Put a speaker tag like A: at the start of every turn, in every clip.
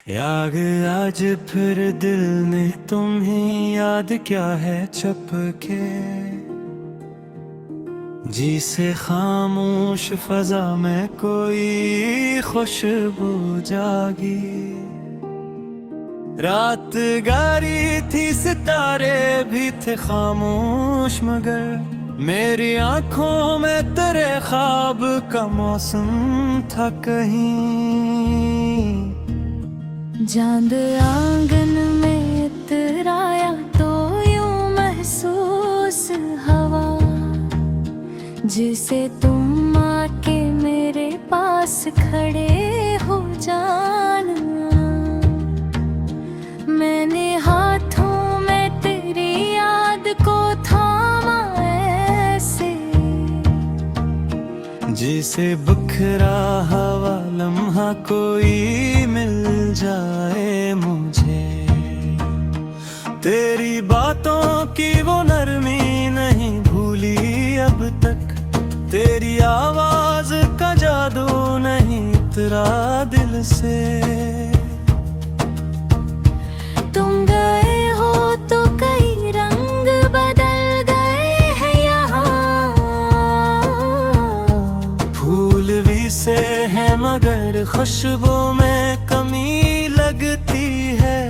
A: याद आज फिर दिल ने तुम्हें याद क्या है छपके जी से खामोश फजा में कोई खुशबू जागी। रात गारी थी सितारे भी थे खामोश मगर मेरी आंखों में तेरे ख्वाब का मौसम था कहीं।
B: चांद आंगन में इतराया तो यूं महसूस हवा जिसे तुम आके मेरे पास खड़े हो जाना। मैंने हाथों में तेरी याद को थामा ऐसे
A: जिसे बिखरा हवा लम्हा कोई मिल जाए मुझे। तेरी बातों की वो नरमी नहीं भूली अब तक, तेरी आवाज का जादू नहीं उतरा दिल से।
B: तुम गए हो तो कई रंग बदल गए हैं यहाँ।
A: फूल भी से है मगर खुशबू में कमी लगती है।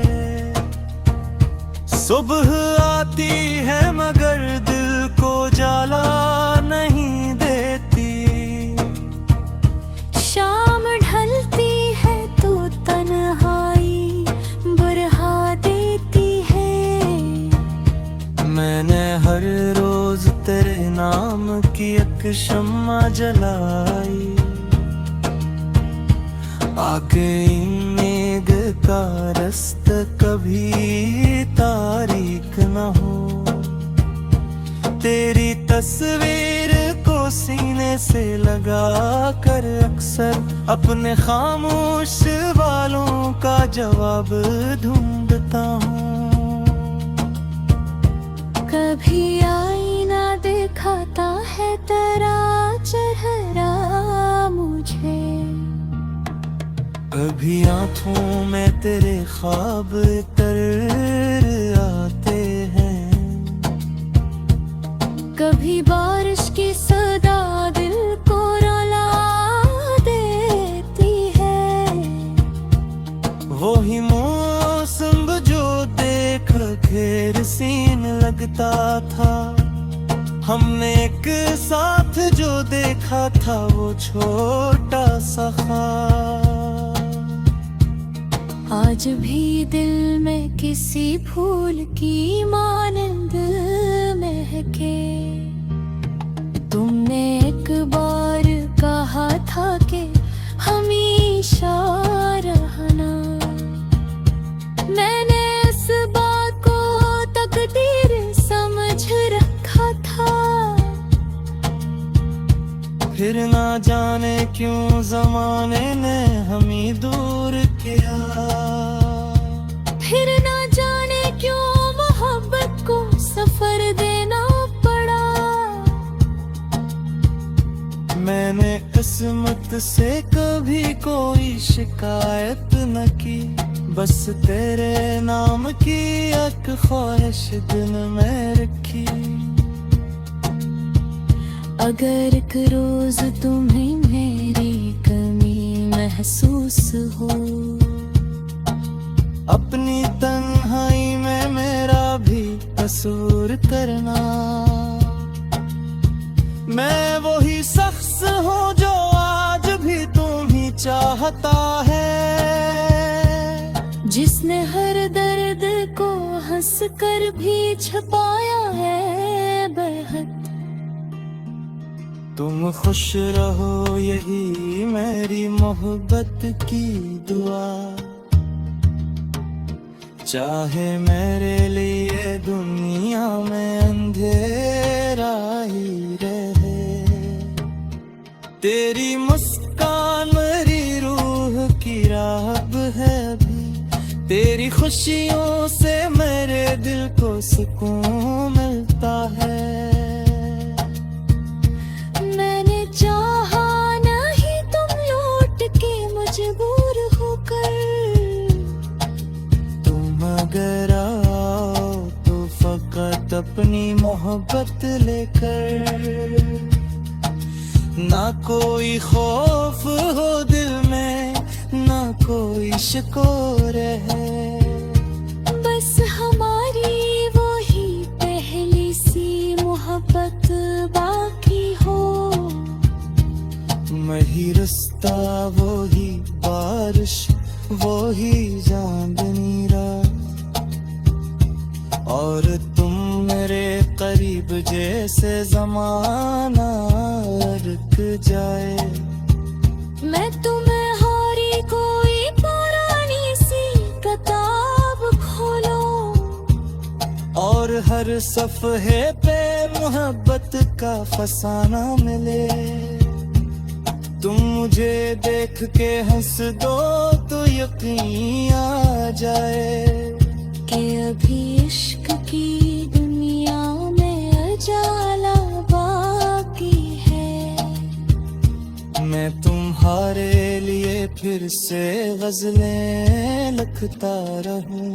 A: सुबह आती है मगर दिल को जाला नहीं देती।
B: शाम ढलती है तो तन्हाई बुरहा देती है।
A: मैंने हर रोज तेरे नाम की एक शम्मा जलाई। आगे मेघ का रास्ता कभी तारीख न हो। तेरी तस्वीर को सीने से लगा कर अक्सर अपने खामोश वालों का जवाब ढूंढता हूँ।
B: कभी आईना दिखाता है तेरा चेहरा मुझे।
A: कभी आँखों में तेरे ख्वाब तर आते हैं।
B: कभी बारिश की सदा दिल को रुला देती है।
A: वही मौसम जो देख घेर सीन लगता था। हमने एक साथ जो देखा था वो छोटा सा ख्वाब।
B: आज भी दिल में किसी फूल की मानंद महके। तुमने एक बार कहा था कि हमेशा रहना। मैंने इस बात को तकदीर समझ रखा था।
A: फिर ना जाने क्यों जमाने ने हमें दूर किया।
B: फिर ना जाने क्यों मोहब्बत को सफर देना पड़ा।
A: मैंने किस्मत से कभी कोई शिकायत न की। बस तेरे नाम की एक ख्वाहिश दिल में रखी।
B: अगर एक रोज तुम्हें मेरी कमी महसूस हो।
A: अपनी तन्हाई में मेरा भी कसूर करना। मैं वही शख्स हूँ जो आज भी तुम ही चाहता है।
B: जिसने हर दर्द को हंस कर भी छुपाया है बेहद।
A: तुम खुश रहो यही मेरी मोहब्बत की दुआ। चाहे मेरे लिए दुनिया में अंधेरा ही रहे। तेरी मुस्कान मेरी रूह की राहब है अभी। तेरी खुशियों से मेरे दिल को सुकून मिलता है।
B: मैंने चाहा नहीं तुम लौट के मजबूर होकर।
A: अपनी मोहब्बत लेकर। ना कोई खौफ हो दिल में, ना कोई शिकोर है,
B: बस हमारी वही पहली सी मोहब्बत बाकी हो।
A: वही रास्ता, वही बारिश, वही चांदनी रात, और तुम मेरे करीब जैसे जमाना रुक जाए।
B: मैं तुम्हारी कोई पुरानी सी किताब खोलो,
A: और हर सफ़हे पे मोहब्बत का फसाना मिले। तुम मुझे देख के हंस दो तो यकीन आ जाए
B: कि अभी इश्क की दुनिया में अजाला बाकी है।
A: मैं तुम्हारे लिए फिर से गजलें लिखता रहूं,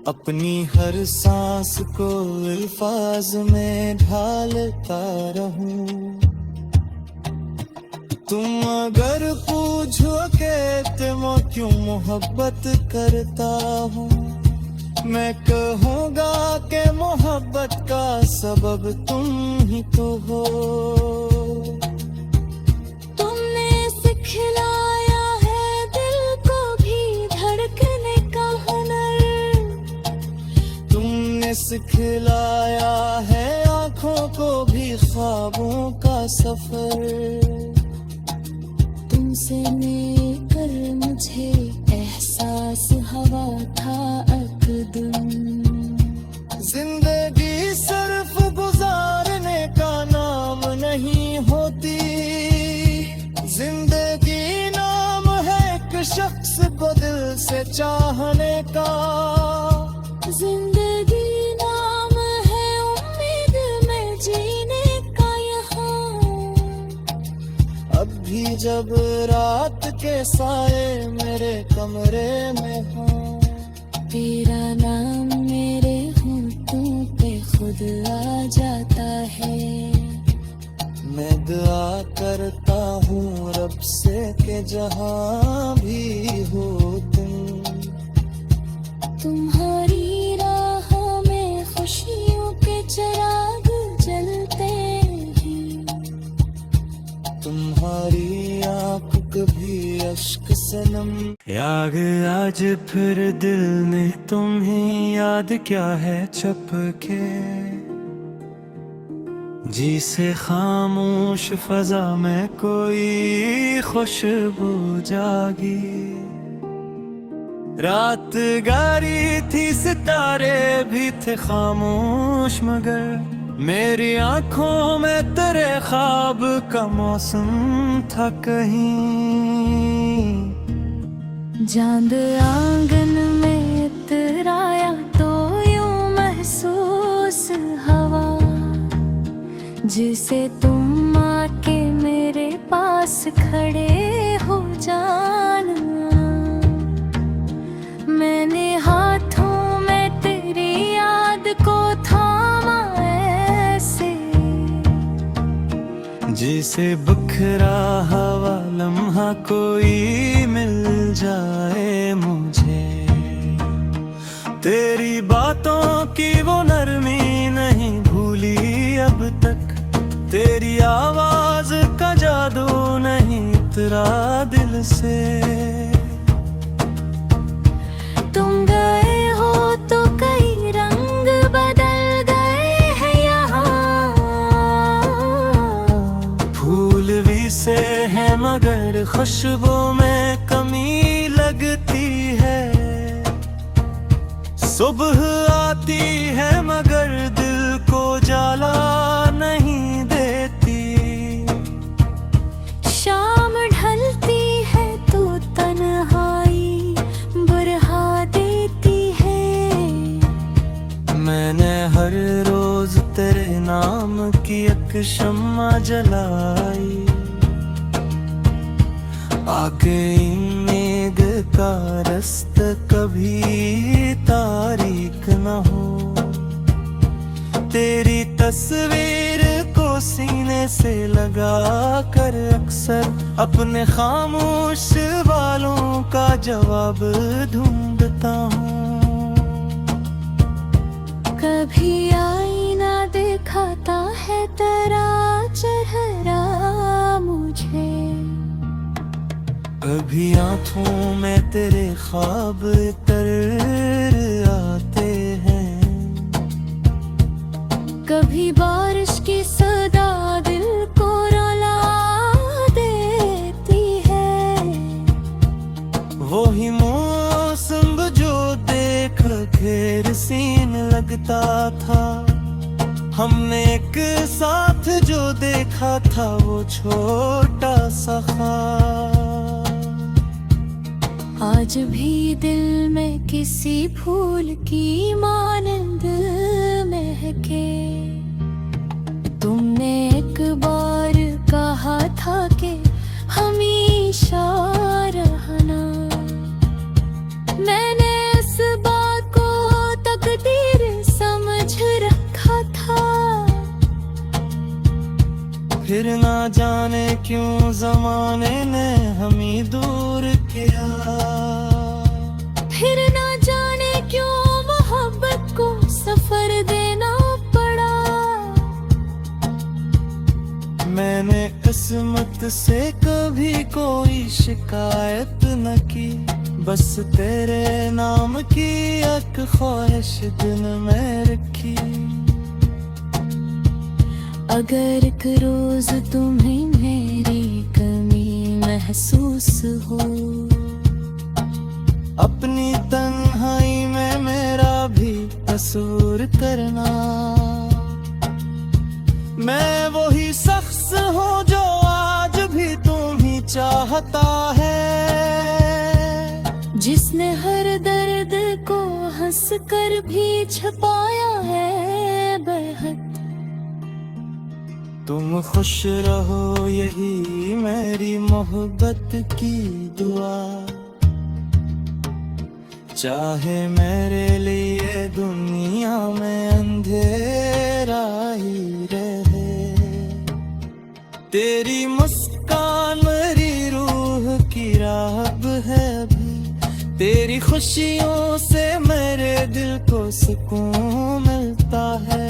A: अपनी हर सांस को अल्फाज में ढालता रहूं। तुम अगर पूछो के तुम क्यों मोहब्बत करता हूँ, मैं कहूँगा कि मोहब्बत का सबब तुम ही तो हो।
B: तुमने सिखलाया है दिल को भी धड़कने का हुनर,
A: तुमने सिखलाया है आँखों को भी ख्वाबों का सफर।
B: तुमसे मिलकर मुझे एहसास हवा था अकदम।
A: जिंदगी सिर्फ गुजारने का नाम नहीं होती, जिंदगी नाम है एक शख्स को दिल से चाहने का।
B: जिंदगी नाम है उम्मीद में जीने का यहाँ।
A: अब भी जब रात के साए मेरे कमरे में हो,
B: तेरा नाम मेरे होठों पे खुद आ जाता है।
A: मैं दुआ करता हूँ रब से कि जहाँ भी हो
B: तुम्हारी राह में खुशियों के चिराग जलते हैं।
A: तुम्हारी आँख कभी अश्क से नम। याद आज फिर दिल ने तुम्हें याद क्या है छपके, जी से खामोश फजा में कोई खुशबू जागी। रात गारी थी सितारे भी थे खामोश, मगर मेरी आंखों में तेरे ख्वाब का मौसम था कहीं।
B: चांद आंगन में इतराया तो यूं महसूस हवा, जिसे तुम आके मेरे पास खड़े हो जाना। मैंने हाथों में तेरी याद को थामा ऐसे,
A: जिसे बखरा हवा लम्हा कोई मिल जाए मुझे। तेरी बातों की वो नरमी नहीं भूली अब तक, तेरी आवाज का जादू नहीं उतरा दिल से।
B: तुम गए हो तो कई रंग बदल गए हैं यहाँ।
A: फूल भी से है मगर खुशबू में कमी लगती है। सुबह आती है मगर दिल को जाला नहीं देती।
B: शाम ढलती है तो तन्हाई बुरहा देती है।
A: मैंने हर रोज तेरे नाम की एक शम्मा जलाई, आगे मेघ का रास्ता कभी तारीक न हो। तस्वीर को सीने से लगा कर अक्सर अपने खामोश वालों का जवाब ढूंढता हूँ।
B: कभी आईना दिखाता है तेरा चेहरा मुझे,
A: कभी आंखों में तेरे ख्वाब तर आते हैं,
B: कभी बारिश की सदा दिल को रुला देती है।
A: वही मौसम जो देख घेर सीन लगता था, हमने एक साथ जो देखा था वो छोटा सा ख्वाब।
B: आज भी दिल में किसी फूल की मानंद महके। तुमने एक बार कहा था कि हमेशा रहना, मैंने इस बात को तकदीर समझ रखा था।
A: फिर ना जाने क्यों जमाने ने हमें दूर किया,
B: फिर ना जाने क्यों मोहब्बत को सफर देना पड़ा।
A: मैंने किस्मत से कभी कोई शिकायत न की, बस तेरे नाम की एक ख्वाहिश दिल में रखी।
B: अगर एक रोज तुम्हें मेरी कमी महसूस हो,
A: अपनी तन्हाई में मेरा भी कसूर करना। मैं वही शख्स हूँ जो आज भी तुम ही चाहता है,
B: जिसने हर दर्द को हंस कर भी छुपाया है बेहद।
A: तुम खुश रहो यही मेरी मोहब्बत की दुआ, चाहे मेरे लिए दुनिया में अंधेरा ही रहे। तेरी मुस्कान मेरी रूह की राहब है अभी, तेरी खुशियों से मेरे दिल को सुकून मिलता है।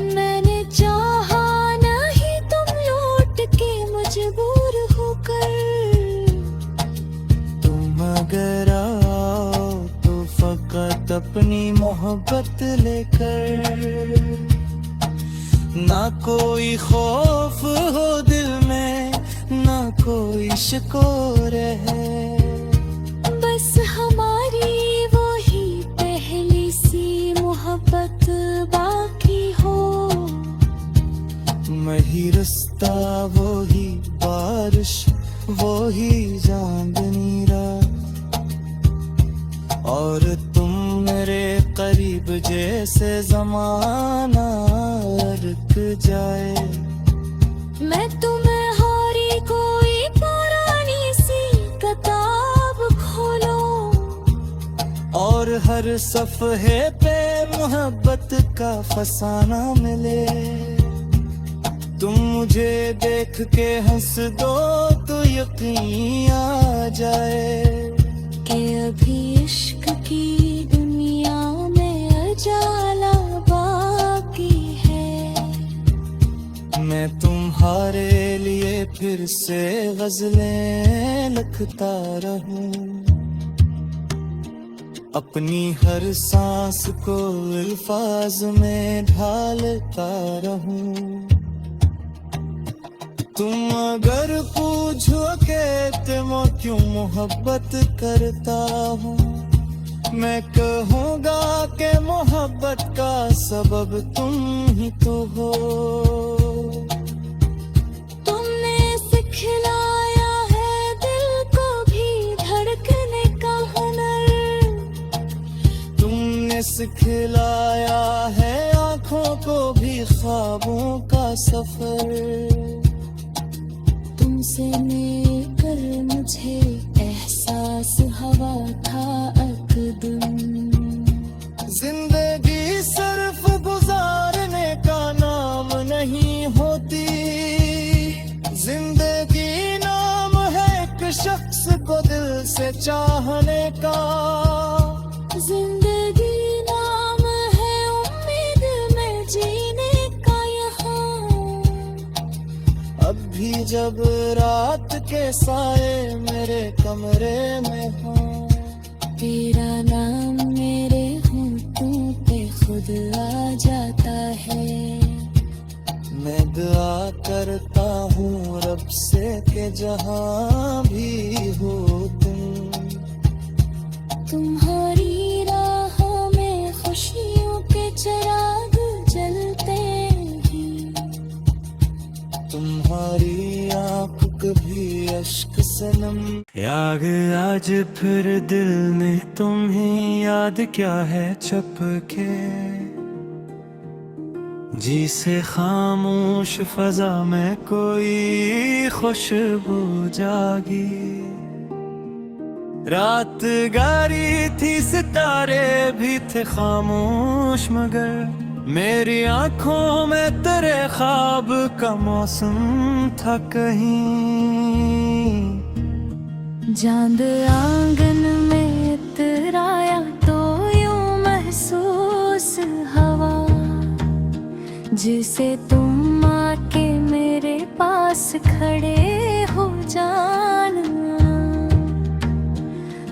B: मैंने चाहा नहीं तुम लौट के मजबूर होकर,
A: तुम अगर आओ तो फकत अपनी मोहब्बत लेकर। ना कोई खौफ हो दिल में, ना कोई शिकोर है,
B: बस हमारी वही पहली सी मोहब्बत बाकी हो।
A: वही रास्ता वही बारिश वही चांदनी रात, और तुम मेरे करीब जैसे जमाना रुक जाए।
B: मैं तुम्हें हारी कोई पुरानी सी किताब खोलूं,
A: और हर सफ़हे पे मोहब्बत का फसाना मिले। तुम मुझे देख के हंस दो तो यकीन आ जाए
B: कि अभी इश्क की दुनिया में अजाला बाकी है।
A: मैं तुम्हारे लिए फिर से गजलें लिखता रहूं, अपनी हर सांस को अल्फाज में ढालता रहूं। तुम अगर पूछो कि तुम क्यों मोहब्बत करता हूँ, मैं कहूँगा कि मोहब्बत का सबब तुम ही तो हो।
B: तुमने सिखलाया है दिल को भी धड़कने का हुनर,
A: तुमने सिखलाया है आँखों को भी ख्वाबों का सफर।
B: तुमसे मिलकर मुझे एहसास हवा था अकदम,
A: जिंदगी सिर्फ शख्स को दिल से चाहने का।
B: जिंदगी नाम है उम्मीद में जीने का यहाँ।
A: अब भी जब रात के साए मेरे कमरे में हो,
B: तेरा नाम मेरे होंठों पे खुद आ जाता है।
A: मैं दुआ करता हूँ रब से कि जहाँ भी हो
B: तुम्हारी राहों में खुशियों के चिराग जलते हैं।
A: तुम्हारी आँख कभी अश्क से नम। याद आज फिर दिल ने तुम्हें याद क्या है छपके, जी से खामोश फजा में कोई खुशबू जागी। रात गारी थी सितारे भी थे खामोश, मगर मेरी आंखों में तेरे ख्वाब का मौसम था कहीं।
B: चांद आंगन में इतराया तो यूं महसूस हवा, जिसे तुम आके मेरे पास खड़े हो जाना।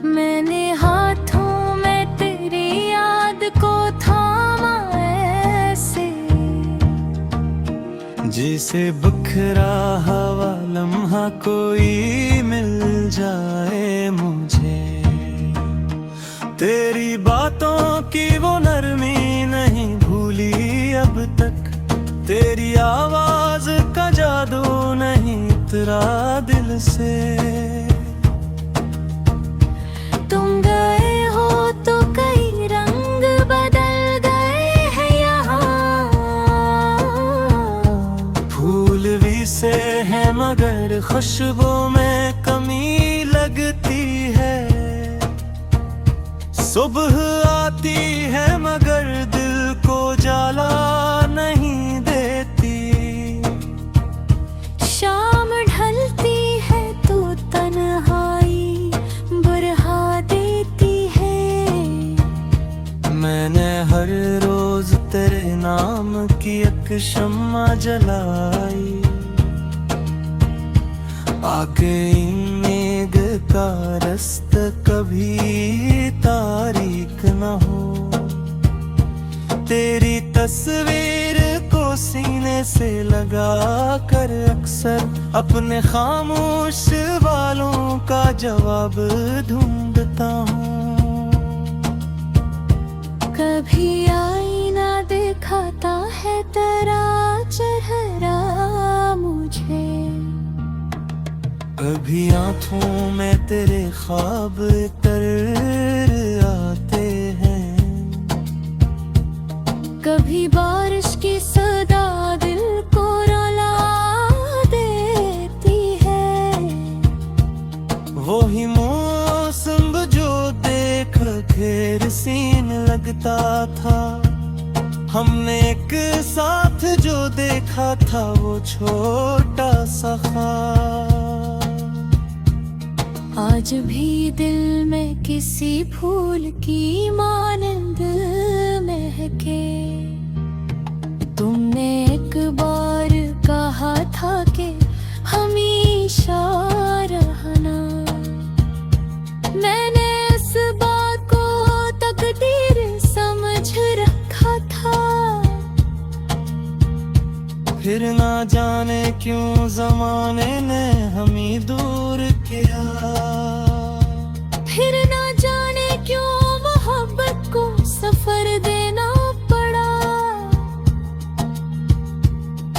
B: मैंने हाथों में तेरी याद को थामा ऐसे,
A: जिसे बिखरा हवा लम्हा कोई मिल जाए मुझे। तेरी बातों की वो नरमी नहीं भूली अब तक, तेरी आवाज का जादू नहीं उतरा दिल से।
B: तुम गए हो तो कई रंग बदल गए हैं यहाँ।
A: फूल भी से है मगर खुशबू में कमी लगती है। सुबह आती है मगर दिल को जाला नहीं देती।
B: शाम ढलती है तो तन्हाई बुरहा देती है।
A: मैंने हर रोज तेरे नाम की एक शम्मा जलाई, आगे मेघ का रास्ता कभी तारीक न हो। तेरी तस्वीर को सीने से लगा कर अक्सर अपने खामोश वालों का जवाब ढूंढता हूँ।
B: कभी आईना दिखाता है तेरा चेहरा मुझे,
A: कभी आँखों में तेरे ख्वाब तर आते हैं।
B: कभी बारिश की सदा दिल को रुला देती है।
A: वही मौसम जो देख घेर सीन लगता था, हमने एक साथ जो देखा था वो छोटा सा ख्वाब।
B: आज भी दिल में किसी फूल की मानंद महके। तुमने एक बार कहा था कि हमेशा रहना। मैंने इस बात को तकदीर समझ रखा था।
A: फिर ना जाने क्यों जमाने ने हमें दूर किया।
B: फिर ना जाने क्यों मोहब्बत को सफर देना पड़ा।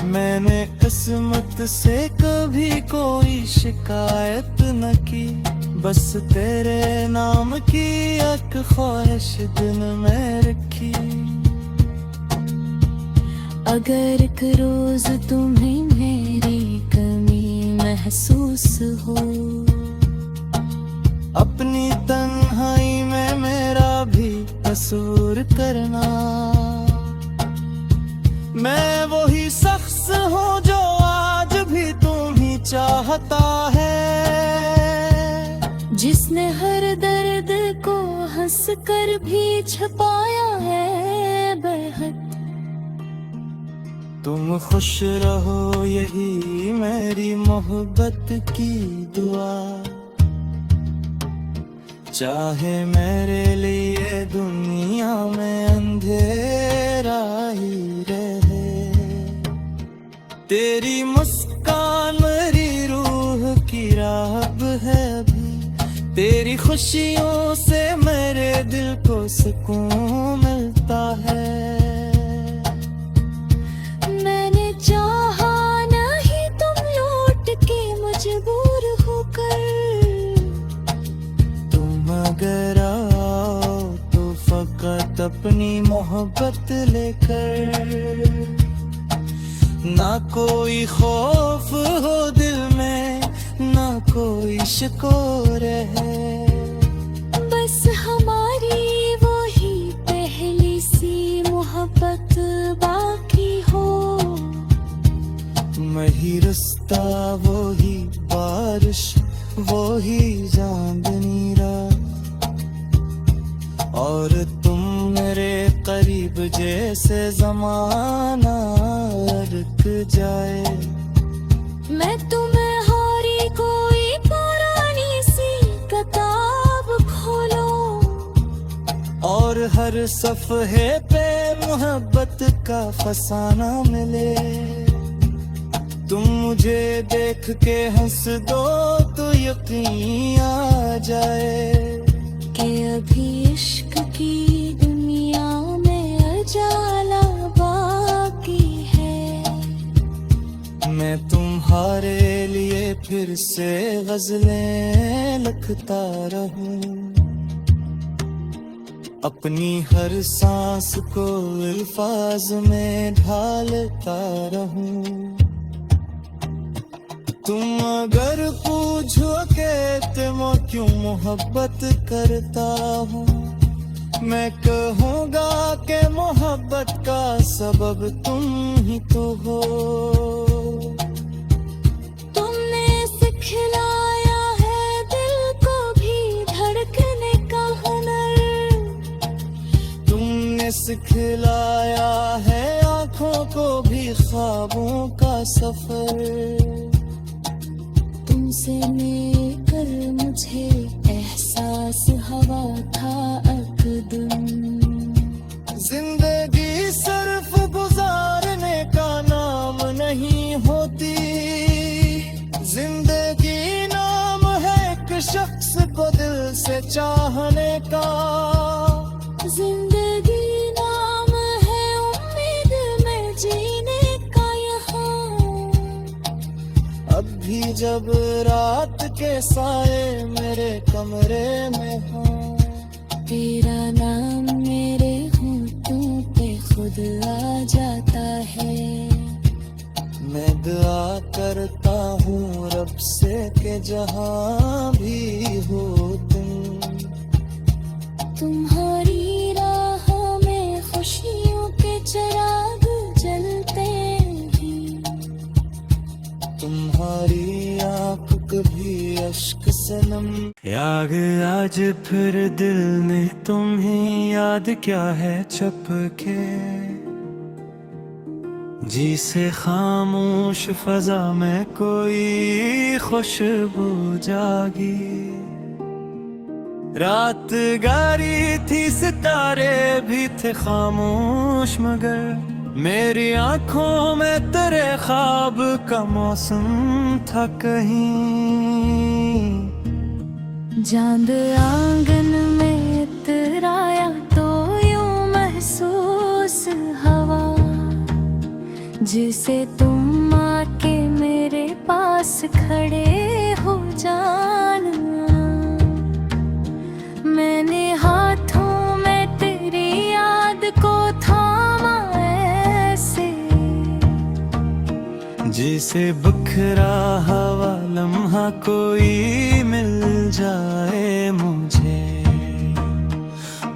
A: मैंने किस्मत से कभी कोई शिकायत न की, बस तेरे नाम की एक ख्वाहिश दिल में रखी।
B: अगर एक रोज तुम्हें मेरी कमी महसूस हो,
A: अपनी तन्हाई में मेरा भी कसूर करना। मैं वही शख्स हूँ जो आज भी तुम ही चाहता है।
B: जिसने हर दर्द को हंस कर भी छुपाया है बेहद।
A: तुम खुश रहो यही मेरी मोहब्बत की दुआ, चाहे मेरे लिए दुनिया में अंधेरा ही रहे। तेरी मुस्कान मेरी रूह की राहब है अभी, तेरी खुशियों से मेरे दिल को सुकून मिलता है।
B: मैंने चाहा नहीं तुम लौट के मजबूर होकर,
A: तुम अगर आओ तो फकत अपनी मोहब्बत लेकर। ना कोई खौफ हो दिल में, ना कोई शिकोर है,
B: बस हमारी वही पहली सी मोहब्बत बाकी हो।
A: वही रास्ता वही बारिश वही चांदनी रात, और तुम मेरे करीब जैसे जमाना रुक जाए।
B: मैं तुम्हें हारी कोई पुरानी सी किताब खोलो,
A: और हर सफ़हे पे मोहब्बत का फसाना मिले। तुम मुझे देख के हंस दो तो यकीन आ जाए
B: कि अभी इश्क की दुनिया में अजाला बाकी है।
A: मैं तुम्हारे लिए फिर से गजलें लिखता रहूं, अपनी हर सांस को अल्फाज में ढालता रहूं। तुम अगर पूछो कि तुम क्यों मोहब्बत करता हूँ, मैं कहूँगा कि मोहब्बत का सबब तुम ही तो हो।
B: तुमने सिखलाया है दिल को भी धड़कने का हुनर,
A: तुमने सिखलाया है आँखों को भी ख्वाबों का सफर।
B: तुमसे मिलकर मुझे एहसास हवा था अकदम।
A: जिंदगी सिर्फ गुजारने का नाम नहीं होती, जिंदगी नाम है एक शख्स को दिल से चाहने का।
B: जिंदगी नाम है उम्मीद में जीने का यहाँ।
A: अब भी जब रात के साए मेरे कमरे में हो,
B: तेरा नाम मेरे होठों पे खुद आ जाता है।
A: मैं दुआ करता हूँ रब से कि जहाँ भी हो
B: तुम्हारी राह में खुशियों के चिराग जलते हैं।
A: तुम्हारी आँख कभी अश्क से नम याद आज फिर दिल ने तुम्हें याद क्या है छप के, जी से खामोश फजा में कोई खुशबू जागी। रात गारी थी सितारे भी थे खामोश, मगर मेरी आंखों में तेरे ख्वाब का मौसम था कहीं।
B: चांद आंगन में इतराया तो यूं महसूस हवा, जिसे तुम आके मेरे पास खड़े हो जाना। मैंने हाथों में तेरी याद को थामा ऐसे,
A: जिसे बिखरा हवा लम्हा कोई मिल जाए मुझे।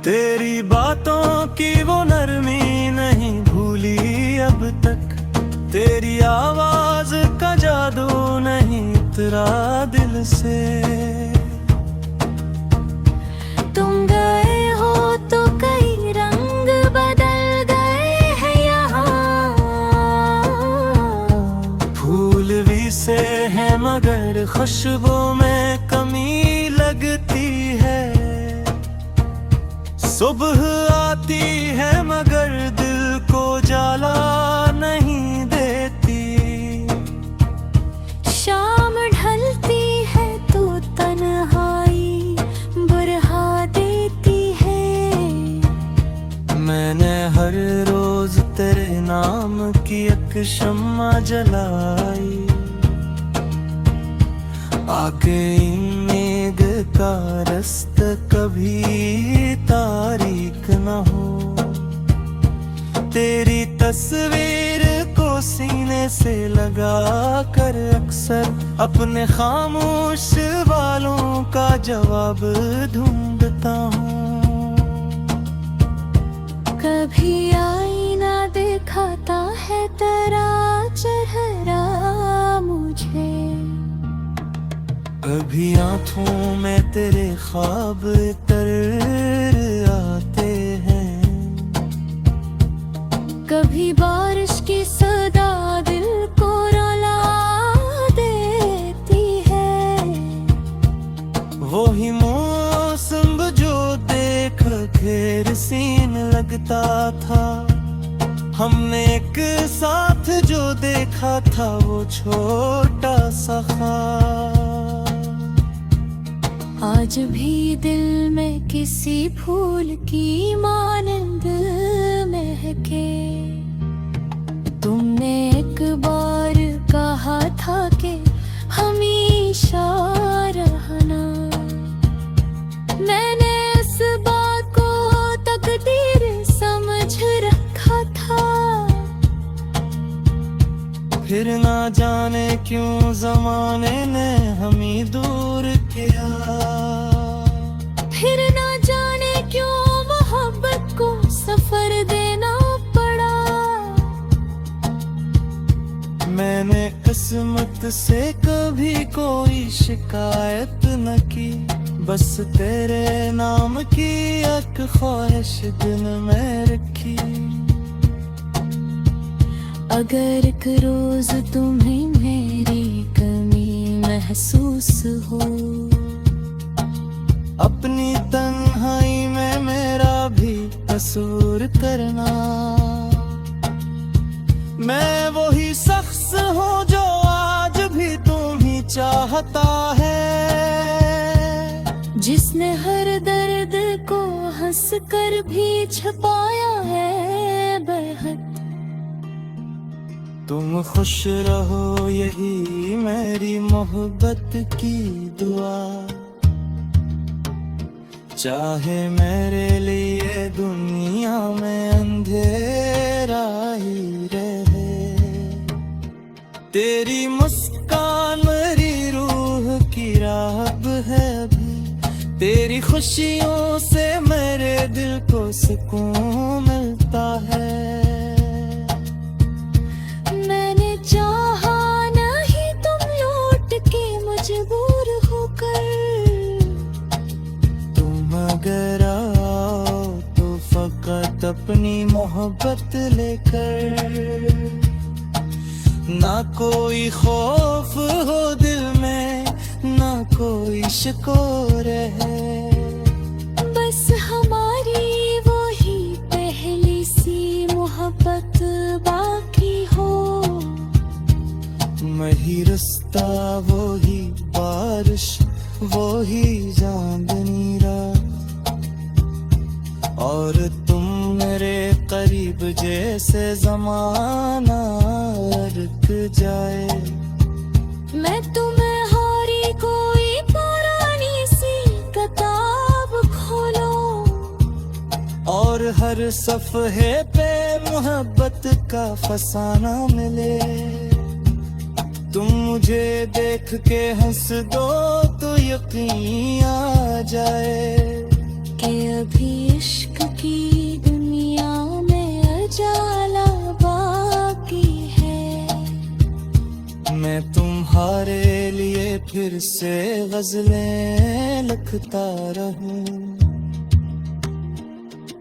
A: तेरी बातों की वो नरमी नहीं भूली अब तक, तेरी आवाज का जादू नहीं उतरा दिल से। खुशबू में कमी लगती है, सुबह आती है मगर दिल को जाला नहीं देती।
B: शाम ढलती है तो तन्हाई बुरहा देती है।
A: मैंने हर रोज तेरे नाम की एक शम्मा जलाई, आगे मेघ का रास्ता कभी तारीख न हो। तेरी तस्वीर को सीने से लगा कर अक्सर अपने खामोश वालों का जवाब ढूंढता हूँ।
B: कभी आईना दिखाता है तेरा चेहरा मुझे,
A: कभी आँखों में तेरे ख्वाब तर आते हैं।
B: कभी बारिश की सदा दिल को रुला देती है।
A: वही मौसम जो देख घेर सीन लगता था, हमने एक साथ जो देखा था वो छोटा सा ख्वाब।
B: आज भी दिल में किसी फूल की मानंद महके। तुमने एक बार कहा था कि हमेशा रहना, मैंने इस बात को तकदीर समझ रखा था।
A: फिर ना जाने क्यों जमाने ने हमें दूर किया,
B: फिर ना जाने क्यों मोहब्बत को सफर देना पड़ा।
A: मैंने किस्मत से कभी कोई शिकायत न की, बस तेरे नाम की एक ख्वाहिश दिल में रखी।
B: अगर एक रोज तुम्हें मेरी कमी महसूस हो,
A: अपनी तन्हाई में मेरा भी कसूर करना। मैं वही शख्स हूँ जो आज भी तुम्हें चाहता है,
B: जिसने हर दर्द को हंस कर भी छुपाया है बेहद।
A: तुम खुश रहो यही मेरी मोहब्बत की दुआ, चाहे मेरे लिए दुनिया में अंधेरा ही रहे। तेरी मुस्कान मेरी रूह की राहब है अभी, तेरी खुशियों से मेरे दिल को सुकून मिलता है।
B: मैंने चाहा नहीं तुम लौट के मजबूर होकर,
A: तुम अगर आओ तो फकत अपनी मोहब्बत लेकर। ना कोई खौफ हो दिल में, ना कोई शिकोर है,
B: बस हमारी वही पहली सी मोहब्बत बाकी हो।
A: वही रास्ता वही बारिश वही चांदनी रात, और तुम मेरे करीब जैसे जमाना रुक जाए।
B: मैं तुम्हें हारी कोई पुरानी सी किताब खोलो,
A: और हर सफ़हे पे मोहब्बत का फसाना मिले। तुम मुझे देख के हंस दो तो यकीन आ जाए
B: कि अभी इश्क की दुनिया में अजाला बाकी है।
A: मैं तुम्हारे लिए फिर से गजलें लिखता रहूं,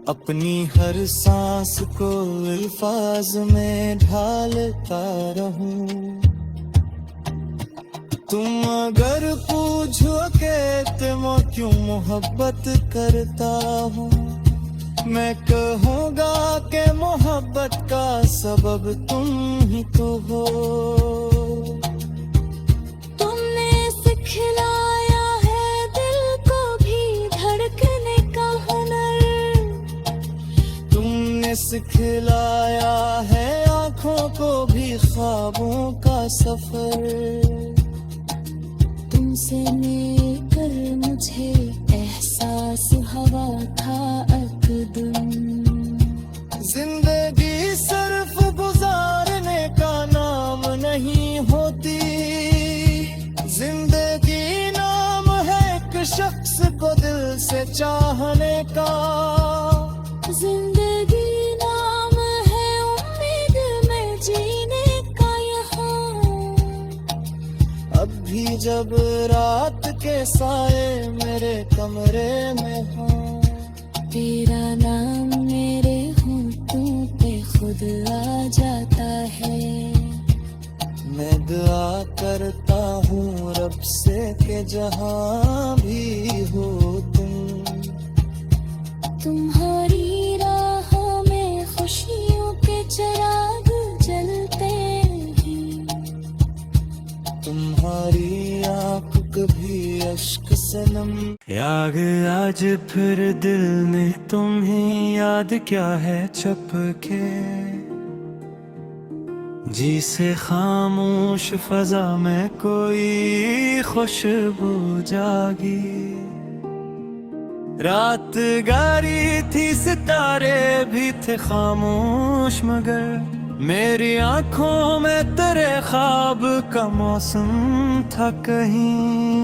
A: अपनी हर सांस को अल्फाज में ढालता रहूं। तुम अगर पूछो कि तुम क्यों मोहब्बत करता हूँ, मैं कहूँगा कि मोहब्बत का सबब तुम ही तो हो।
B: तुमने सिखलाया है दिल को भी धड़कने का हुनर,
A: तुमने सिखलाया है आँखों को भी ख्वाबों का सफर।
B: तुमसे मिलकर मुझे एहसास हवा था अकदम।
A: जिंदगी सिर्फ गुजारने का नाम नहीं होती, जिंदगी नाम है एक शख्स को दिल से चाहने का।
B: जिंदगी नाम है उम्मीद में जीने का यहाँ।
A: अब भी जब रात के साए मेरे कमरे में हो,
B: तेरा नाम मेरे होठों पे खुद आ जाता है।
A: मैं दुआ करता हूँ रब से कि जहाँ भी हो
B: तुम्हारी राहों में खुशियों के चिराग जलते हैं।
A: तुम्हारी आँख कभी अश्क से नम। याद आज फिर दिल ने तुम्हें याद क्या है छपके, जी से खामोश फजा में कोई खुशबू जागी। रात गारी थी सितारे भी थे खामोश, मगर मेरी आंखों में तेरे ख्वाब का मौसम था कहीं।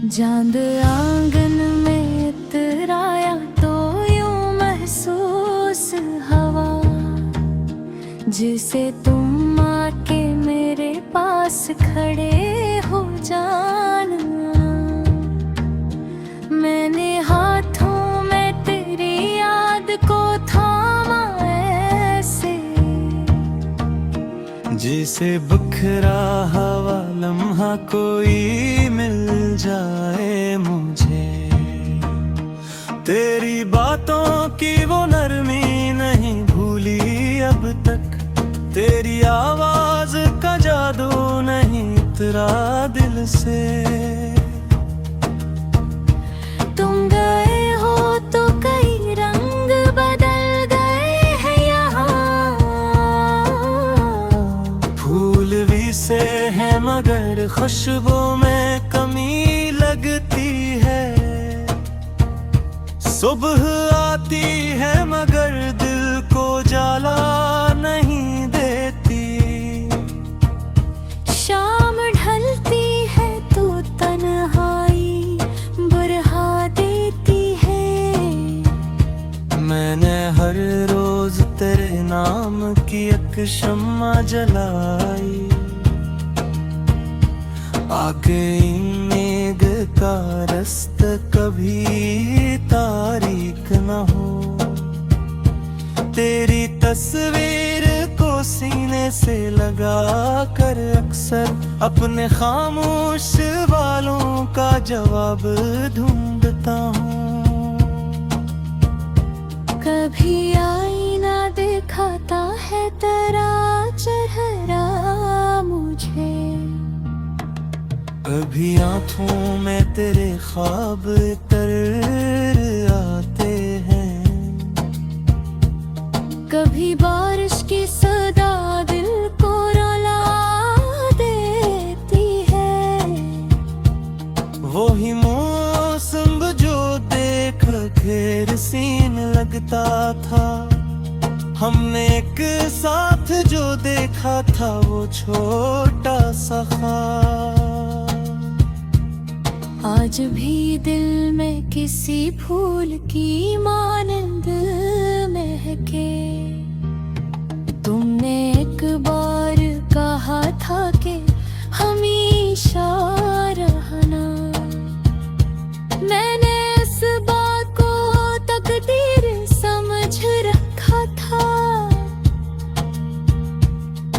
B: चांद आंगन में इतराया तो यूं महसूस हवा, जिसे तुम आके मेरे पास खड़े हो जाना। मैंने हाथों में तेरी याद को थामा ऐसे,
A: जिसे बिखरा हवा लम्हा कोई मिल जाए मुझे। तेरी बातों की वो नरमी नहीं भूली अब तक, तेरी आवाज का जादू नहीं उतरा दिल से।
B: तुम गए हो तो कई रंग बदल गए हैं यहाँ।
A: फूल भी से है मगर खुशबू में कमी लगती है। सुबह आती है मगर दिल को जाला नहीं देती।
B: शाम ढलती है तो तन्हाई बुरहा देती है।
A: मैंने हर रोज तेरे नाम की एक शम्मा जलाई, आगे मेघ का रास्ता कभी तारीक न हो। तेरी तस्वीर को सीने से लगा कर अक्सर अपने खामोश वालों का जवाब ढूंढता हूँ।
B: कभी आईना दिखाता है तेरा चेहरा मुझे,
A: कभी आँखों में तेरे ख्वाब तर आते हैं।
B: कभी बारिश की सदा दिल को रुला देती है।
A: वही मौसम जो देख घेर सीन लगता था, हमने एक साथ जो देखा था वो छोटा सा ख्वाब।
B: आज भी दिल में किसी फूल की मानंद महके। तुमने एक बार कहा था कि हमेशा रहना। मैंने इस बात को तकदीर समझ रखा था।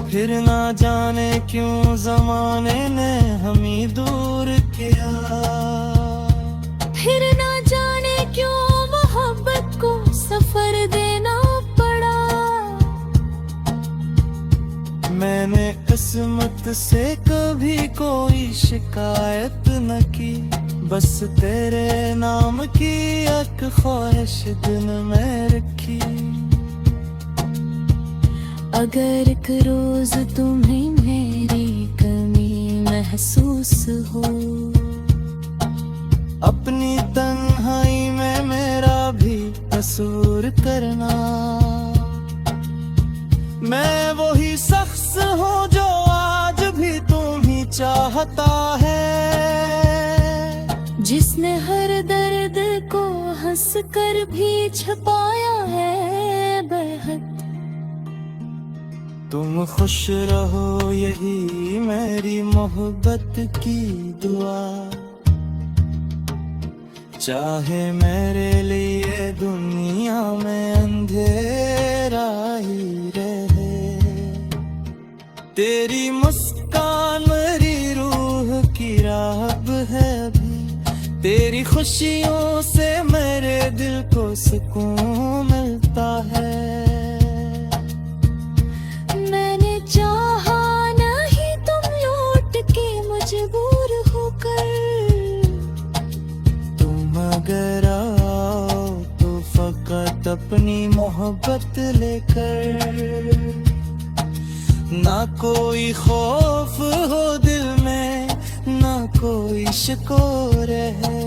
A: फिर ना जाने क्यों जमाने ने हमें दूर किया।
B: फिर ना जाने क्यों मोहब्बत को सफर देना पड़ा।
A: मैंने किस्मत से कभी कोई शिकायत न की, बस तेरे नाम की एक ख्वाहिश दिल में रखी।
B: अगर एक रोज तुम्हें मेरी कमी महसूस हो,
A: अपनी तन्हाई में मेरा भी कसूर करना। मैं वही शख्स हूँ जो आज भी तुम्हें चाहता है,
B: जिसने हर दर्द को हंस कर भी छुपाया है बेहद।
A: तुम खुश रहो यही मेरी मोहब्बत की दुआ, चाहे मेरे लिए दुनिया में अंधेरा ही रहे। तेरी मुस्कान मेरी रूह की राहब है अभी, तेरी खुशियों से मेरे दिल को सुकून मिलता है।
B: मैंने चाहा नहीं तुम लौट के मजबूर होकर,
A: तुम अगर आओ तो फकत अपनी मोहब्बत लेकर। ना कोई खौफ हो दिल में, ना कोई शिकोर है,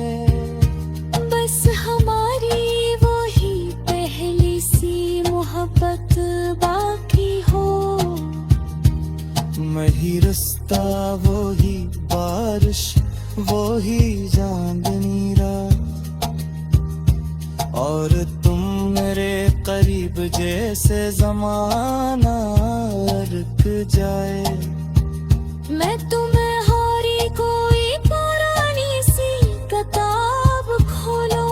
B: बस हमारी वही पहली सी मोहब्बत बाकी हो।
A: वही रास्ता वही बारिश वही चांदनी रात, और तुम मेरे करीब जैसे जमाना रुक जाए।
B: मैं तुम्हें हारी कोई पुरानी सी किताब खोलो,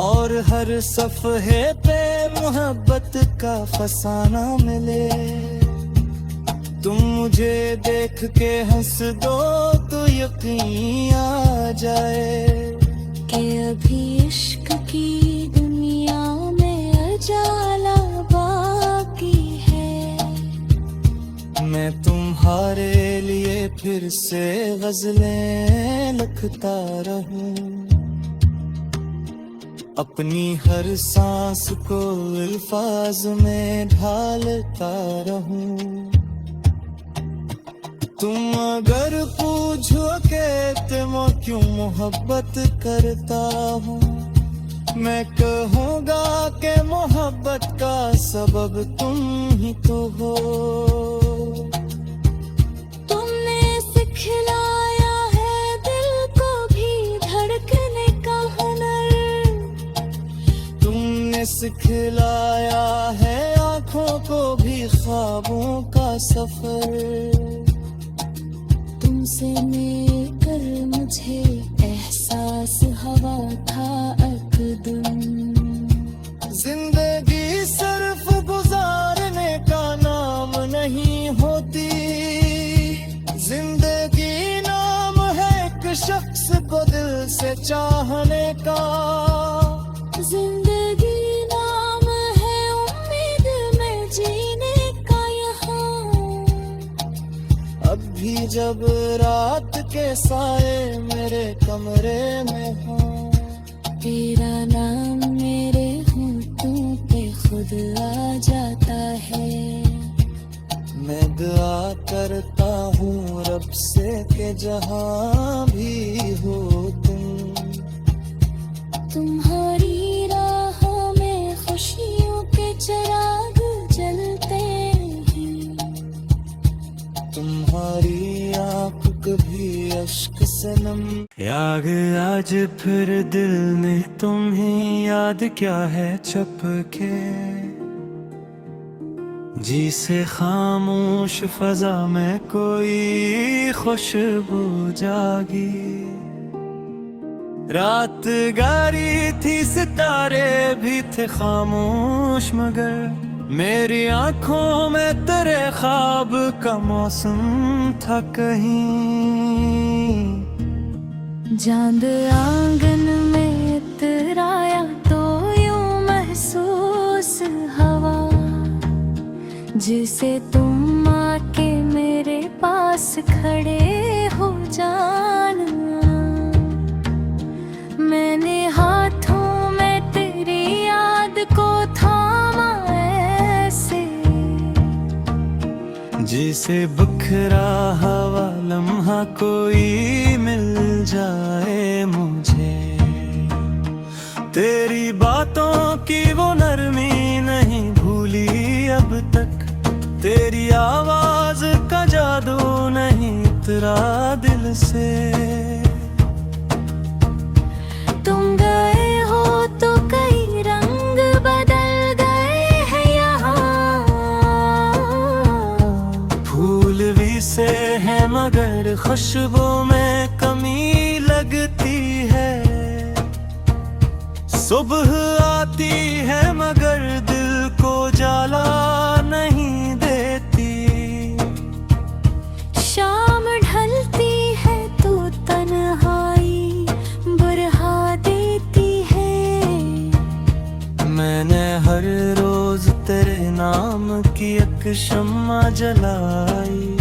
A: और हर सफ़हे पे मोहब्बत का फसाना मिले। तुम मुझे देख के हंस दो तो यकीन आ जाए
B: कि अभी इश्क की दुनिया में अजाला बाकी है।
A: मैं तुम्हारे लिए फिर से गजलें लिखता रहूं, अपनी हर सांस को अल्फाज में ढालता रहूं। तुम अगर पूछो कि तुम क्यों मोहब्बत करता हूँ, मैं कहूँगा कि मोहब्बत का सबब तुम ही तो हो।
B: तुमने सिखलाया है दिल को भी धड़कने का हुनर,
A: तुमने सिखलाया है आँखों को भी ख्वाबों का सफर।
B: तुमसे मिलकर मुझे एहसास हवा था अकदम।
A: जिंदगी सिर्फ गुजारने का नाम नहीं होती, जिंदगी नाम है एक शख्स को दिल से चाहने का।
B: जिंदगी नाम है उम्मीद में जीने का यहाँ।
A: अब भी जब रात के साए मेरे कमरे में हो,
B: तेरा नाम मेरे होठों पे खुद आ जाता है।
A: मैं दुआ करता हूँ रब से कि जहाँ भी हो
B: तुम्हारी राहों में खुशियों के चिराग जलते हैं।
A: तुम्हारी आँख कभी अश्क से नम याद आज फिर दिल ने तुम्हें याद क्या है छप के, जी से खामोश फजा में कोई खुशबू जागी। रात गारी थी सितारे भी थे खामोश मगर मेरी आंखों में तेरे ख्वाब का मौसम था कहीं।
B: चांद आंगन में इतराया तो यूं महसूस हवा, जिसे तुम आके मेरे पास खड़े हो जाना। मैंने हाथों में तेरी याद को थामा ऐसे,
A: जिसे बिखरा हवा लम्हा कोई मिल जाए मुझे। तेरी बातों की वो नरमी नहीं भूली अब तक, तेरी आवाज का जादू नहीं उतरा दिल से।
B: तुम गए हो तो कई रंग बदल गए हैं यहाँ।
A: फूल भी से है मगर खुशबू में कमी लगती है। सुबह आती है मगर दिल को जाला नहीं देती।
B: शाम ढलती है तो तन्हाई बुरहा देती है।
A: मैंने हर रोज तेरे नाम की एक शम्मा जलाई,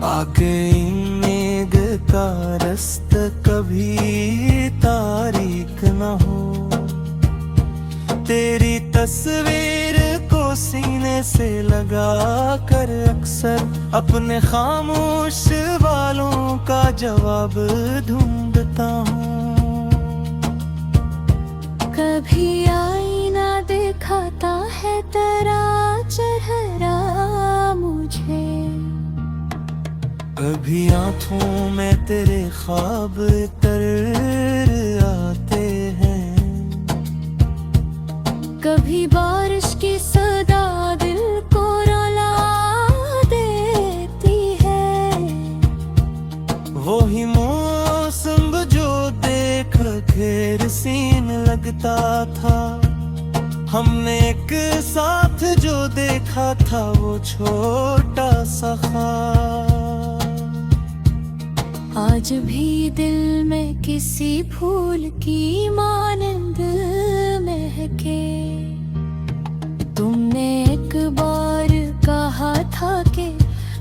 A: आगे मेघ का रास्ता कभी तारीख न हो। तेरी तस्वीर को सीने से लगा कर अक्सर अपने खामोश वालों का जवाब ढूंढता हूँ।
B: कभी आईना दिखाता है तेरा चेहरा मुझे,
A: कभी आंखों में तेरे ख्वाब तर आते हैं।
B: कभी बारिश की सदा दिल को रुला देती है।
A: वही मौसम जो देख घेर सीन लगता था। हमने एक साथ जो देखा था वो छोटा सा ख्वाब।
B: आज भी दिल में किसी फूल की मानंद महके। तुमने एक बार कहा था कि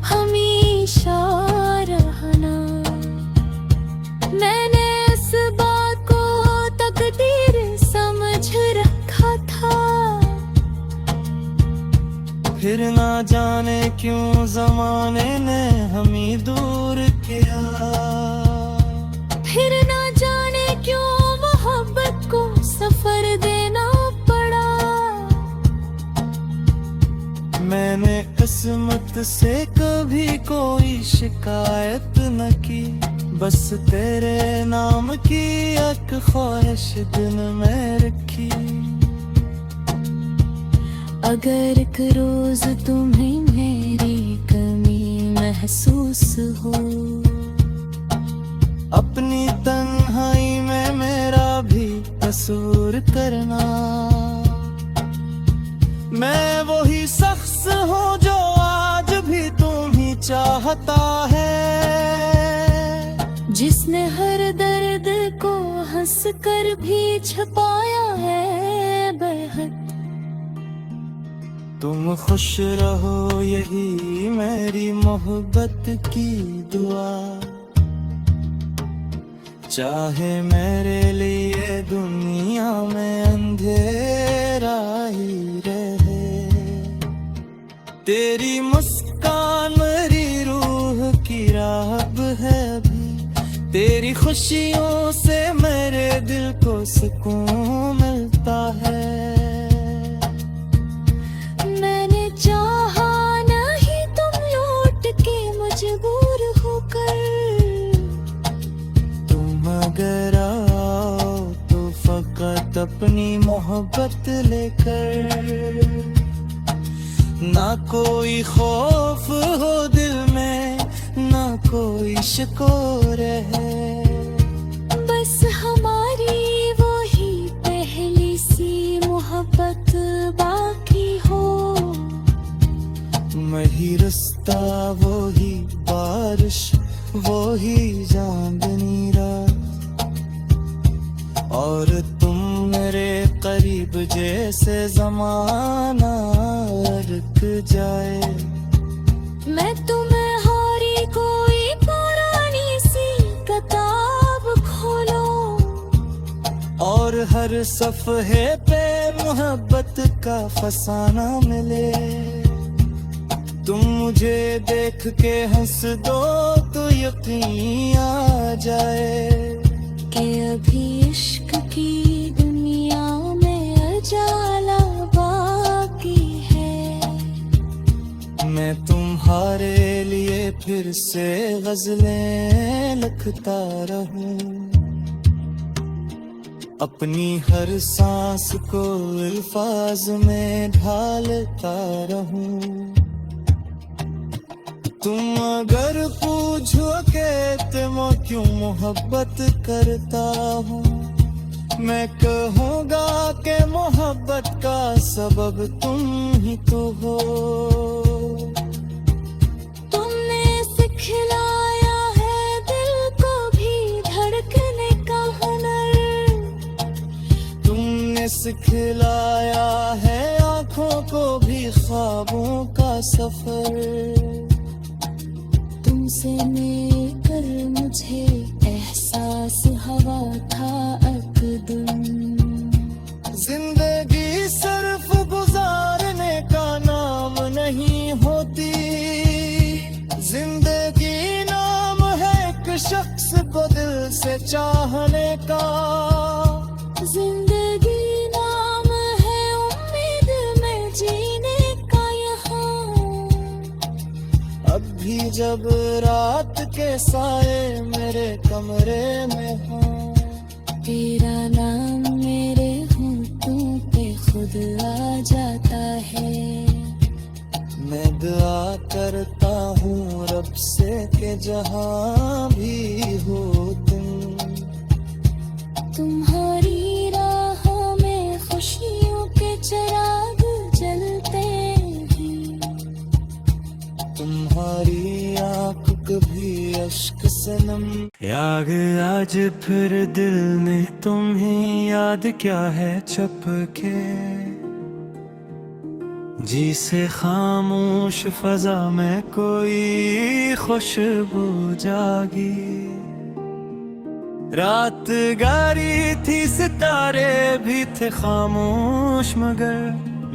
B: हमेशा रहना। मैंने इस बात को तकदीर समझ रखा था।
A: फिर ना जाने क्यों जमाने ने हमें दूर किया।
B: फिर ना जाने क्यों मोहब्बत को सफर देना पड़ा।
A: मैंने किस्मत से कभी कोई शिकायत न की, बस तेरे नाम की एक ख्वाहिश दिल में रखी।
B: अगर एक रोज तुम्हें मेरी कमी महसूस हो,
A: अपनी तन्हाई में मेरा भी कसूर करना। मैं वही शख्स हूँ जो आज भी तुम ही चाहता है,
B: जिसने हर दर्द को हंस कर भी छुपाया है बेहद।
A: तुम खुश रहो यही मेरी मोहब्बत की दुआ। चाहे मेरे लिए दुनिया में अंधेरा ही रहे। तेरी मुस्कान मेरी रूह की राहब है अभी। तेरी खुशियों से मेरे दिल को सुकून मिलता है। अगर आओ तो फकत अपनी मोहब्बत लेकर। ना कोई खौफ हो दिल में, ना कोई शिकोर है। बस हमारी वही पहली सी मोहब्बत मैं ही रास्ता वो ही बारिश वो ही चांदनी रात, और तुम मेरे करीब जैसे जमाना रुक जाए।
B: मैं तुम्हें हारी कोई पुरानी सी किताब खोलो,
A: और हर सफ़हे पे मोहब्बत का फसाना मिले। तुम मुझे देख के हंस दो तो यकीन आ जाए
B: कि अभी इश्क की दुनिया में अजाला बाकी है।
A: मैं तुम्हारे लिए फिर से गजलें लिखता रहूं, अपनी हर सांस को अल्फाज में ढालता रहूं। तुम अगर पूछो कि तुम क्यों मोहब्बत करता हूँ, मैं कहूँगा कि मोहब्बत का सबब तुम ही तो हो।
B: तुमने सिखलाया है दिल को भी धड़कने का हुनर,
A: तुमने सिखलाया है आँखों को भी ख्वाबों का सफर।
B: तुमसे मिलकर मुझे एहसास हवा था अकदम।
A: जिंदगी सिर्फ गुजारने का नाम नहीं होती, जिंदगी नाम है एक शख्स को दिल से चाहने का।
B: जिंदगी नाम है उम्मीद में जीने का यहाँ,
A: अब भी जब रात के साए मेरे कमरे में हो,
B: तेरा नाम मेरे होठों पे खुद आ जाता है।
A: मैं दुआ करता हूँ रब से कि जहाँ भी हो
B: तुम्हारी राहों में खुशियों के चिराग जलते हैं,
A: तुम्हारी आँख कभी अश्क से नम। याद आज फिर दिल में तुम्हें याद क्या है छपके, जी से खामोश फजा में कोई खुशबू जागी। रात गारी थी सितारे भी थे खामोश, मगर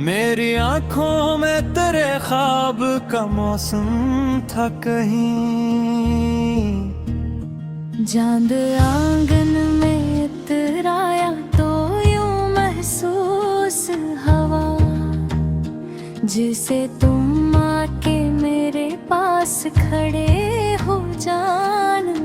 A: मेरी आंखों में तेरे ख्वाब का मौसम था कहीं।
B: चांद आंगन में इतराया तो यूं महसूस हवा, जिसे तुम आके मेरे पास खड़े हो जाना।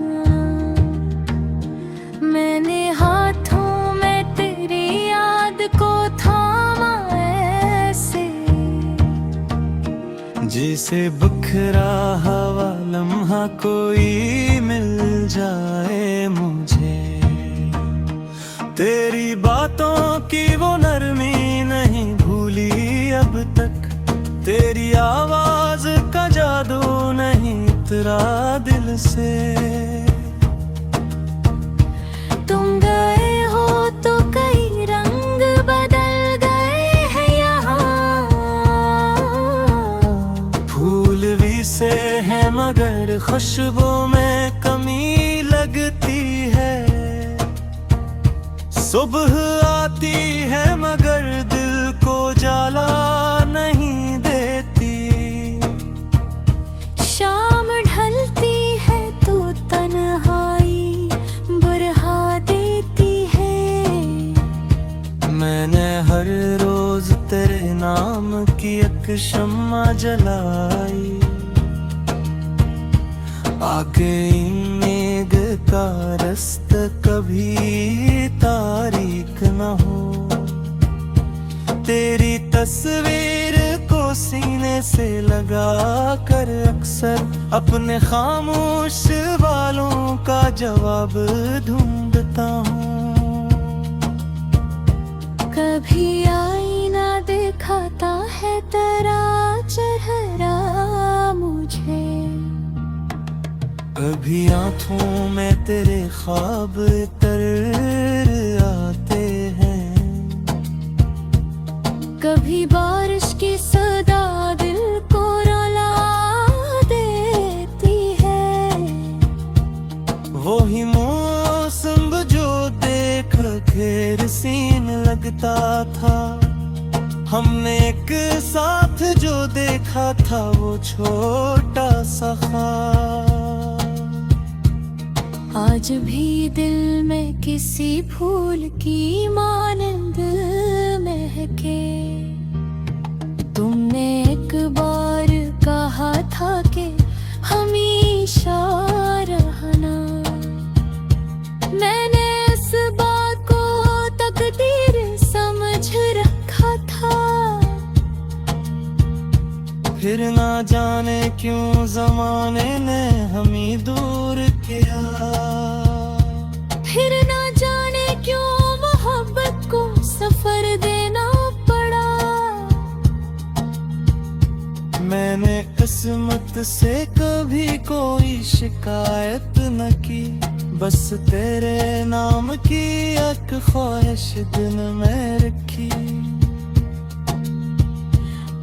B: मैंने हाथों में तेरी याद को थामा ऐसे,
A: जिसे बिखरा हवा लम्हा कोई मिल जाए मुझे। तेरी बातों की वो नरमी नहीं भूली अब तक, तेरी आवाज का जादू नहीं उतरा दिल से।
B: तुम गए हो तो कई रंग बदल गए हैं यहाँ,
A: फूल भी से है मगर खुशबू में कमी लगती है। सुबह आती है मगर दिल को जाला नहीं देती।
B: शाम ढलती है तो तन्हाई बुरहा देती है।
A: मैंने हर रोज तेरे नाम की एक शम्मा जलाई, आगे मेघ का रास्ता कभी तारीक न हो। तेरी तस्वीर को सीने से लगा कर अक्सर अपने खामोश वालों का जवाब ढूंढता हूँ।
B: कभी आईना दिखाता है है तेरा चेहरा मुझे।
A: कभी आंखों में तेरे ख्वाब तर आते हैं,
B: कभी बारिश की सदा दिल को रुला देती है।
A: वही मौसम जो देख घेर सीन लगता था, हमने एक साथ जो देखा था वो छोटा सा ख्वाब।
B: आज भी दिल में किसी फूल की मानंद महके। तुमने एक बार कहा था कि हमेशा रहना। मैंने इस बात को तकदीर समझ रखा था।
A: फिर ना जाने क्यों जमाने ने हमें दूर किया,
B: फिर ना जाने क्यों मोहब्बत को सफर देना पड़ा।
A: मैंने किस्मत से कभी कोई शिकायत न की, बस तेरे नाम की एक ख्वाहिश दिल में रखी।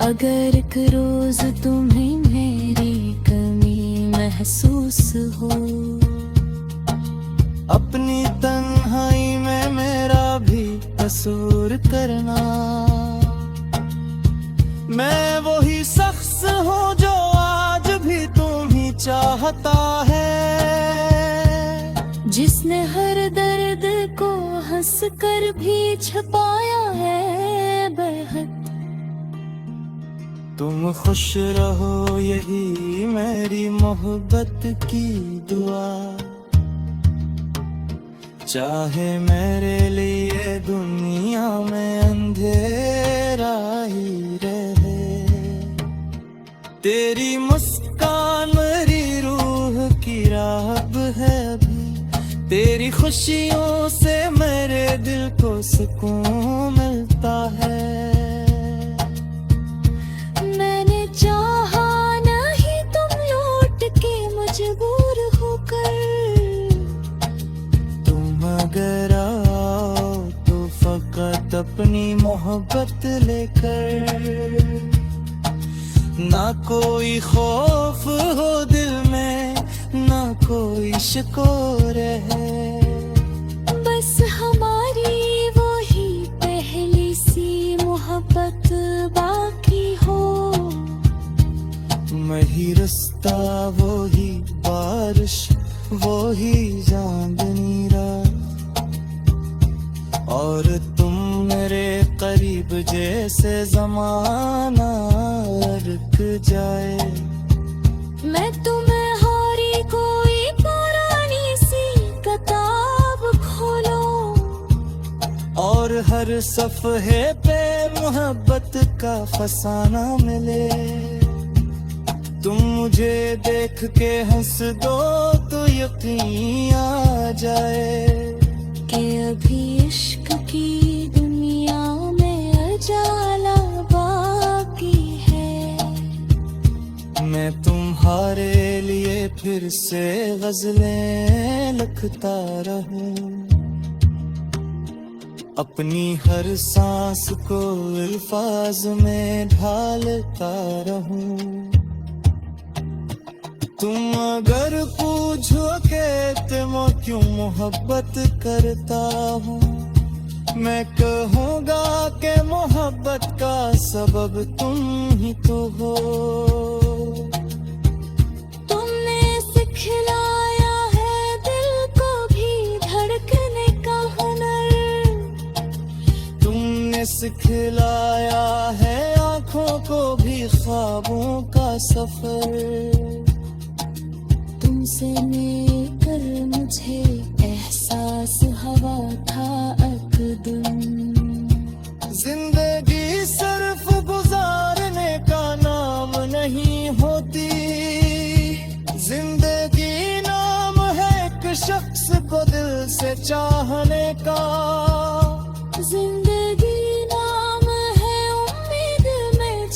B: अगर एक रोज तुम्हें मेरी कमी महसूस हो,
A: अपनी तन्हाई में मेरा भी कसूर करना। मैं वही शख्स हूँ जो आज भी तुम ही चाहता है,
B: जिसने हर दर्द को हंस कर भी छुपाया है बेहद।
A: तुम खुश रहो यही मेरी मोहब्बत की दुआ, चाहे मेरे लिए दुनिया में अंधेरा ही रहे। तेरी मुस्कान मेरी रूह की राहब है अभी, तेरी खुशियों से मेरे दिल को सुकून मिलता है।
B: मैंने चाहा नहीं तुम लौट के मजबूर होकर,
A: तुम अगर आओ तो फकत अपनी मोहब्बत लेकर। ना कोई खौफ हो दिल में, ना कोई शिकोर है,
B: बस हमारी वही पहली सी मोहब्बत बाकी हो।
A: वही रास्ता वही बारिश वही चांदनी रात, और तुम मेरे करीब जैसे जमाना रुक जाए।
B: मैं तुम्हें हारी कोई पुरानी सी किताब खोलूं,
A: और हर सफ़हे पे मोहब्बत का फसाना मिले। तुम मुझे देख के हंस दो तो यकीन आ जाए
B: कि अभी इश्क की दुनिया में अजाला बाकी है।
A: मैं तुम्हारे लिए फिर से गजलें लिखता रहूं, अपनी हर सांस को अल्फाज में ढालता रहूं। तुम अगर पूछो कि तुम क्यों मोहब्बत करता हूँ, मैं कहूँगा कि मोहब्बत का सबब तुम ही तो हो।
B: तुमने सिखलाया है दिल को भी धड़कने का हुनर,
A: तुमने सिखलाया है आँखों को भी ख्वाबों का सफर।
B: तुमसे मिलकर मुझे एहसास हवा था अकदम।
A: जिंदगी सिर्फ गुजारने का नाम नहीं होती, जिंदगी नाम है एक शख्स को दिल से चाहने का।
B: जिंदगी नाम है उम्मीद में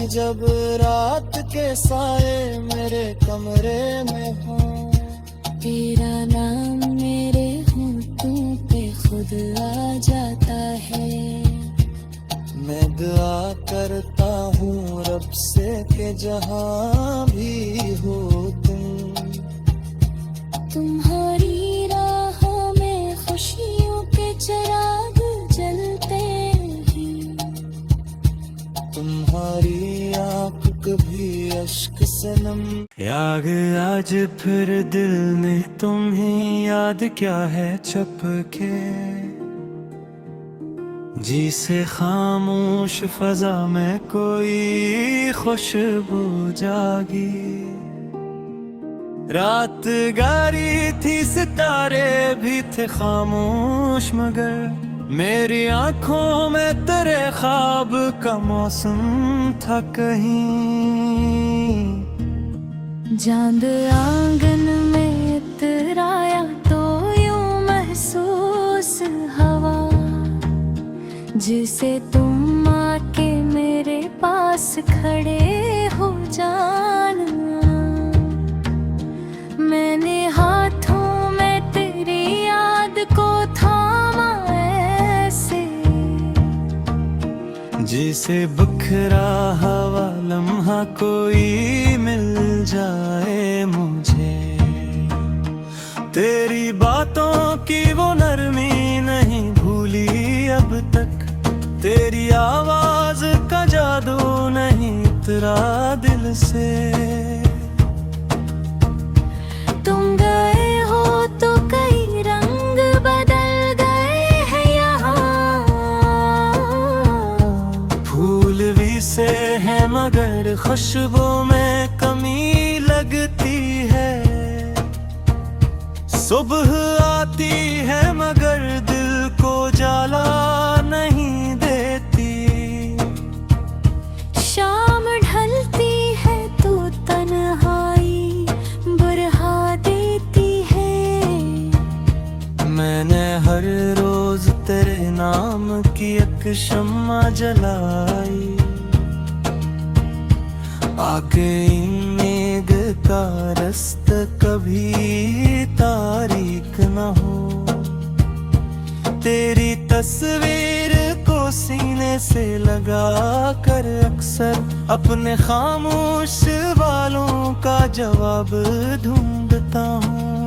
A: जब रात के साए मेरे कमरे में हो,
B: तेरा नाम मेरे होठों पे खुद आ जाता है।
A: मैं दुआ करता हूँ रब से कि जहाँ भी हो
B: तुम्हारी राहों में खुशियों के चिराग जलते हैं।
A: तुम्हारी आँख कभी अश्क से नम। याद आज फिर दिल ने तुम्हें याद क्या है चपके, जी से खामोश फजा में कोई खुशबू जागी। रात गारी थी सितारे भी थे खामोश, मगर मेरी आंखों में तेरे ख्वाब का मौसम था कहीं।
B: चांद आंगन में इतराया तो यूं महसूस हवा, जिसे तुम आके मेरे पास खड़े हो जाना। मैंने हाथों में तेरी याद को थामा ऐसे,
A: जिसे बिखरा हवा लम्हा कोई मिल जाए मुझे। तेरी बातों की वो नरमी नहीं भूली अब तक, तेरी आवाज का जादू नहीं उतरा दिल से।
B: तुम गए हो तो कई रंग बदल गए हैं यहाँ।
A: फूल भी से है मगर खुशबू में कमी लगती है। सुबह आती है मगर दिल को जाला नहीं देती।
B: शाम ढलती है तो तन्हाई बुरहा देती है।
A: मैंने हर रोज तेरे नाम की एक शम्मा जलाई, आगे मेघ का रास्ता कभी तारीक न हो। तेरी तस्वीर को सीने से लगा कर अक्सर अपने खामोश वालों का जवाब ढूंढता हूँ।